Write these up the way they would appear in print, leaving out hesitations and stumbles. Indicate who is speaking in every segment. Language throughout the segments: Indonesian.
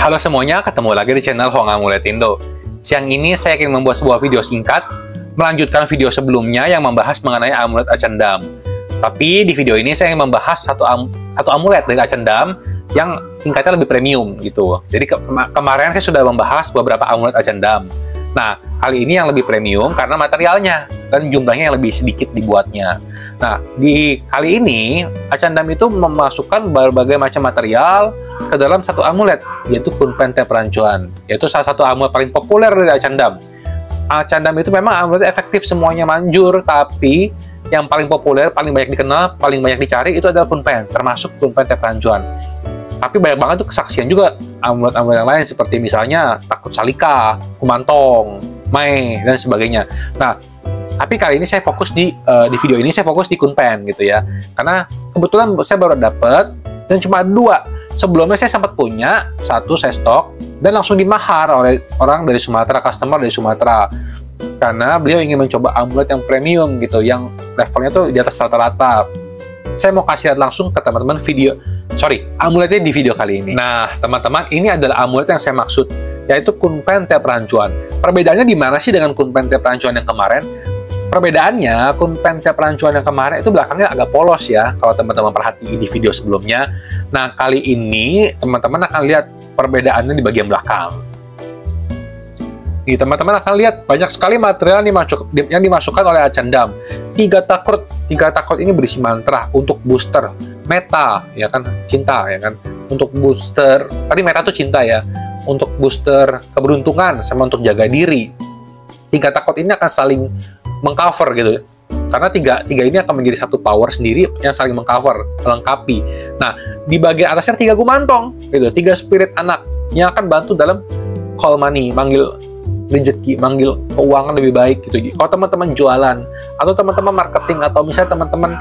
Speaker 1: Halo semuanya, ketemu lagi di channel Hoang Amulet Indo. Siang ini saya ingin membuat sebuah video singkat, melanjutkan video sebelumnya yang membahas mengenai amulet Acandam. Tapi di video ini saya ingin membahas satu amulet dari Acandam yang tingkatnya lebih premium gitu. Jadi kemarin saya sudah membahas beberapa amulet Acandam. Nah, kali ini yang lebih premium karena materialnya dan jumlahnya yang lebih sedikit dibuatnya. Nah, di kali ini Acandam itu memasukkan berbagai macam material ke dalam satu amulet, yaitu Kunpen Tep Rancuan, yaitu salah satu amulet paling populer dari Acandam. Acandam itu memang amulet efektif, semuanya manjur, tapi yang paling populer, paling banyak dikenal, paling banyak dicari itu adalah Kunpen, termasuk Kunpen Tep Rancuan. Tapi banyak banget tuh kesaksian juga amulet-amulet yang lain seperti misalnya Takut Salika, Kumantong, Mai, dan sebagainya. Nah, tapi kali ini saya fokus di video ini saya fokus di Kunpen gitu ya. Karena kebetulan saya baru dapet dan cuma 2. Sebelumnya saya sempat punya 1, saya stok dan langsung dimahar oleh orang dari Sumatera, customer dari Sumatera. Karena beliau ingin mencoba amulet yang premium gitu, yang levelnya tuh di atas rata-rata. Saya mau kasih lihat langsung ke teman-teman amuletnya di video kali ini. Nah, teman-teman, ini adalah amulet yang saya maksud, yaitu Kunpen Tep Rancuan. Perbedaannya di mana sih dengan Kunpen Tep Rancuan yang kemarin? Perbedaannya, Kunpen Tep Rancuan yang kemarin itu belakangnya agak polos ya, kalau teman-teman perhatiin di video sebelumnya. Nah, kali ini teman-teman akan lihat perbedaannya di bagian belakang. Nih, teman-teman akan lihat banyak sekali material yang dimasukkan oleh Acandam. 3 takut ini berisi mantra untuk booster meta, ya kan, cinta, ya kan. Untuk booster, tadi meta tuh cinta ya. Untuk booster keberuntungan sama untuk jaga diri. 3 takut ini akan saling mengcover gitu. Karena tiga ini akan menjadi satu power sendiri yang saling mengcover, melengkapi. Nah, di bagian atasnya 3 gumantong gitu, 3 spirit anak yang akan bantu dalam call money, manggil rezeki, manggil keuangan lebih baik gitu. Kalau teman-teman jualan atau teman-teman marketing atau misalnya teman-teman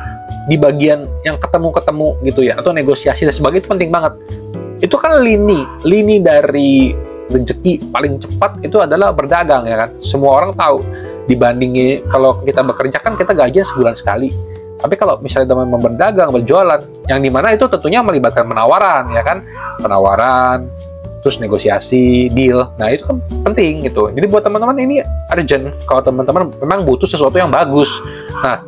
Speaker 1: di bagian yang ketemu gitu ya, atau negosiasi dan sebagainya, itu penting banget. Itu kan lini dari rezeki paling cepat itu adalah berdagang ya kan. Semua orang tahu, dibandingin kalau kita bekerja kan kita gajian sebulan sekali. Tapi kalau misalnya teman-teman berdagang, berjualan, yang dimana itu tentunya melibatkan penawaran ya kan, penawaran, terus negosiasi, deal. Nah, itu kan penting gitu. Jadi buat teman-teman ini urgent kalau teman-teman memang butuh sesuatu yang bagus. Nah,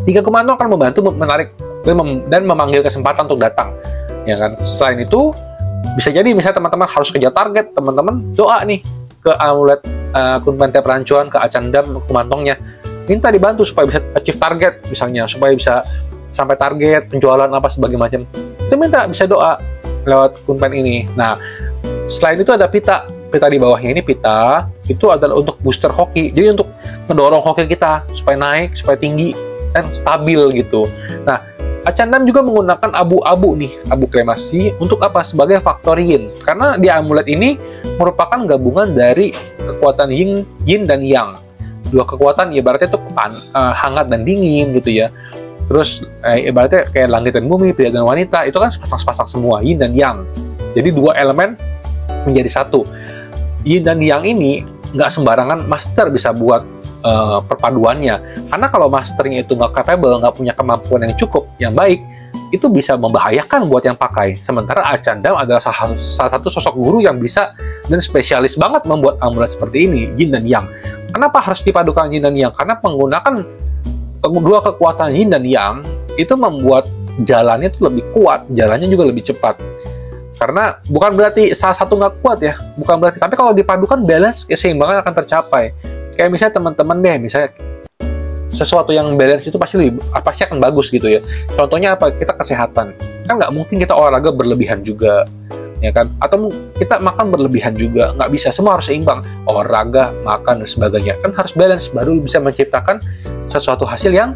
Speaker 1: 3 komando akan membantu menarik dan memanggil kesempatan untuk datang. Ya kan? Selain itu, bisa jadi misalnya teman-teman harus kejar target, teman-teman doa nih ke amulet Kunpen Tep Rancuan, ke Acandam, kumantongnya. Minta dibantu supaya bisa achieve target, misalnya supaya bisa sampai target penjualan apa sebagai macam. Itu minta bisa doa lewat Kunpen ini. Nah, selain itu ada pita di bawahnya ini. Pita itu adalah untuk booster hoki, jadi untuk mendorong hoki kita supaya naik, supaya tinggi dan stabil gitu. Nah, Acandam juga menggunakan abu-abu nih, abu kremasi untuk apa? Sebagai faktor yin, karena di amulet ini merupakan gabungan dari kekuatan yin dan yang. 2 kekuatan ibaratnya itu hangat dan dingin gitu ya. Terus ibaratnya kayak langit dan bumi, pria dan wanita, itu kan sepasang-sepasang semua, yin dan yang. Jadi 2 elemen menjadi satu. Yin dan yang ini nggak sembarangan master bisa buat perpaduannya. Karena kalau masternya itu nggak capable, nggak punya kemampuan yang cukup, yang baik, itu bisa membahayakan buat yang pakai. Sementara Acandam adalah salah satu sosok guru yang bisa dan spesialis banget membuat amulet seperti ini, yin dan yang. Kenapa harus dipadukan yin dan yang? Karena menggunakan 2 kekuatan yin dan yang itu membuat jalannya itu lebih kuat, jalannya juga lebih cepat. Karena bukan berarti salah satu nggak kuat ya, bukan berarti. Tapi kalau dipadukan, balance, keseimbangan akan tercapai. Kayak misalnya teman-teman deh, misalnya sesuatu yang balance itu pasti akan bagus gitu ya. Contohnya apa? Kita kesehatan. Kan nggak mungkin kita olahraga berlebihan juga, ya kan? Atau kita makan berlebihan juga, nggak bisa. Semua harus seimbang. Olahraga, makan, dan sebagainya. Kan harus balance, baru bisa menciptakan sesuatu hasil yang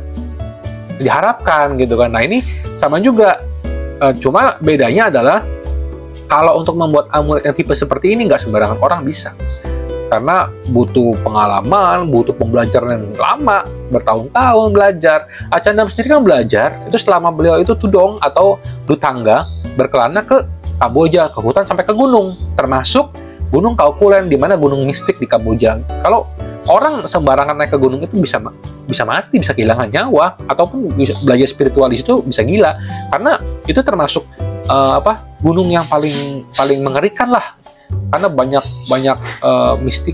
Speaker 1: diharapkan gitu kan. Nah, ini sama juga. Cuma bedanya adalah kalau untuk membuat amulet yang tipe seperti ini nggak sembarangan orang bisa. Karena butuh pengalaman, butuh pembelajaran yang lama, bertahun-tahun belajar. Acandam sendiri kan belajar, itu selama beliau itu tudong atau dutangga, berkelana ke Kamboja, ke hutan sampai ke gunung. Termasuk Gunung Kaukulen, di mana gunung mistik di Kamboja. Kalau orang sembarangan naik ke gunung itu bisa mati, bisa kehilangan nyawa, ataupun belajar spiritualis itu bisa gila. Karena itu termasuk gunung yang paling mengerikan lah, karena banyak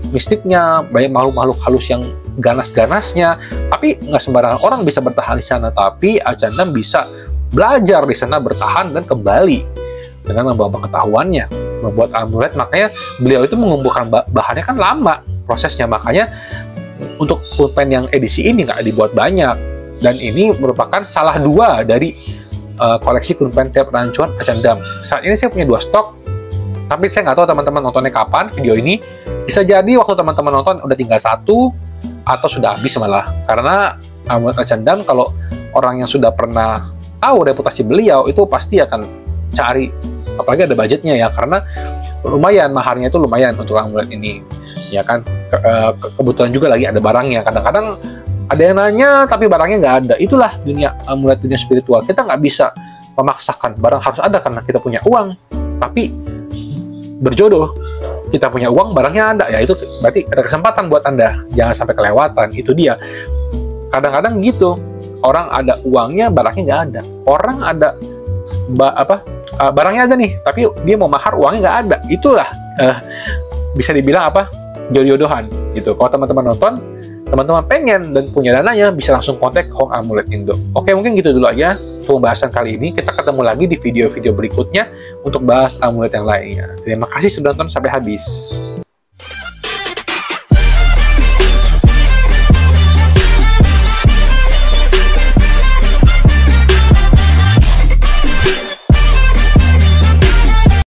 Speaker 1: mistiknya, banyak makhluk-makhluk halus yang ganas-ganasnya. Tapi nggak sembarangan orang bisa bertahan di sana, tapi Acandam bisa belajar di sana bertahan dan kembali dengan membawa pengetahuannya, membuat amulet. Makanya beliau itu mengumpulkan bahannya kan lama prosesnya, makanya untuk pulpen yang edisi ini nggak dibuat banyak, dan ini merupakan salah dua dari koleksi pulpen tiap rancuan Acandam. Saat ini saya punya 2 stok, tapi saya nggak tahu teman-teman nontonnya kapan video ini. Bisa jadi waktu teman-teman nonton udah tinggal 1 atau sudah habis malah, karena amulet Acandam kalau orang yang sudah pernah tahu reputasi beliau itu pasti akan cari, apalagi ada budgetnya ya, karena lumayan maharnya itu lumayan untuk amulet ini ya kan. Kebetulan juga lagi ada barangnya. Kadang-kadang ada yang nanya tapi barangnya nggak ada. Itulah dunia amulet, dunia spiritual. Kita nggak bisa memaksakan, barang harus ada karena kita punya uang. Tapi berjodoh, kita punya uang, barangnya ada, ya itu berarti ada kesempatan buat Anda. Jangan sampai kelewatan, itu dia. Kadang-kadang gitu, orang ada uangnya, barangnya nggak ada. Orang ada barangnya ada nih, tapi dia mau mahar, uangnya nggak ada. Itulah bisa dibilang jodoh-jodohan gitu. Kalau teman-teman nonton, teman-teman pengen dan punya dananya, bisa langsung kontak Hong Amulet Indo. Oke, mungkin gitu dulu aja pembahasan kali ini. Kita ketemu lagi di video-video berikutnya untuk bahas amulet yang lainnya. Terima kasih sudah nonton sampai habis.